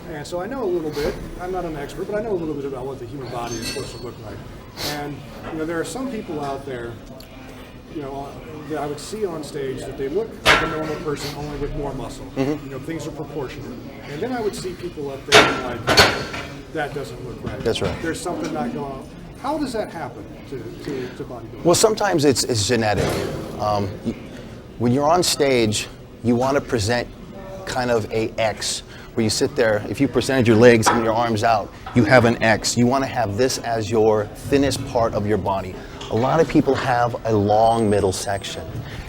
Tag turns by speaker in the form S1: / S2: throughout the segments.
S1: And so I know a little bit. I'm not an expert, but I know a little bit about what the human body is supposed to look like. And there are some people out there, that I would see on stage that they look like a normal person, only with more muscle. Things are proportionate. And then I would see people up there and like, that doesn't look right.
S2: That's right.
S1: There's something not going on. How does that happen to bodybuilding?
S2: Well, sometimes it's genetic. When you're on stage, you want to present kind of a X, where you sit there, if you presented your legs and your arms out, you have an X. You want to have this as your thinnest part of your body. A lot of people have a long middle section,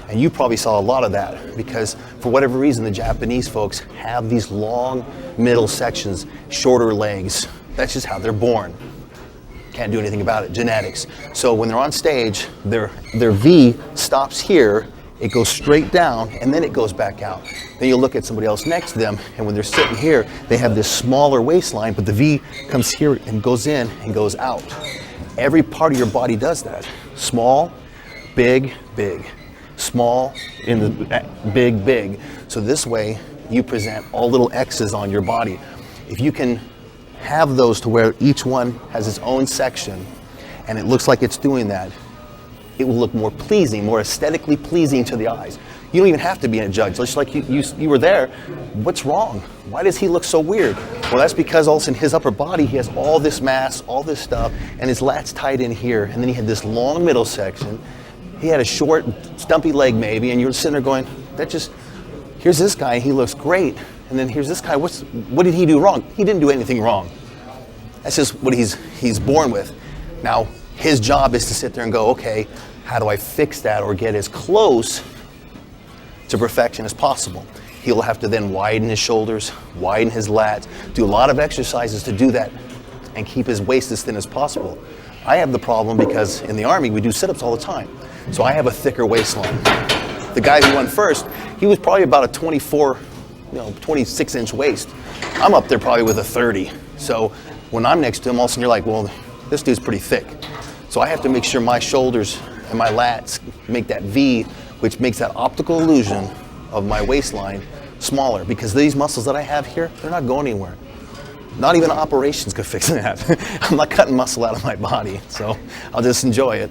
S2: and you probably saw a lot of that because for whatever reason the Japanese folks have these long middle sections, shorter legs. That's just how they're born. Can't do anything about it, genetics. So when they're on stage, their V stops here, it goes straight down, and then it goes back out. Then you look at somebody else next to them, and when they're sitting here, they have this smaller waistline, but the V comes here and goes in and goes out. Every part of your body does that. Small, big, big. Small, in the big, big. So this way, you present all little X's on your body. If you can have those to where each one has its own section, and it looks like it's doing that, it will look more pleasing, more aesthetically pleasing to the eyes. You don't even have to be a judge. Just like you were there, what's wrong? Why does he look so weird? Well, that's because also in his upper body, he has all this mass, all this stuff, and his lats tied in here, and then he had this long middle section. He had a short, stumpy leg maybe, and you're sitting there going, here's this guy, he looks great, and then here's this guy, what did he do wrong? He didn't do anything wrong. That's just what he's born with. Now, his job is to sit there and go, okay, how do I fix that or get as close to perfection as possible? He'll have to then widen his shoulders, widen his lats, do a lot of exercises to do that and keep his waist as thin as possible. I have the problem because in the Army, we do sit-ups all the time. So I have a thicker waistline. The guy who won first, he was probably about a 26-inch waist. I'm up there probably with a 30. So when I'm next to him, all of a sudden you're like, well, this dude's pretty thick. So I have to make sure my shoulders and my lats make that V, which makes that optical illusion of my waistline smaller, because these muscles that I have here, they're not going anywhere. Not even operations could fix that. I'm not cutting muscle out of my body, so I'll just enjoy it.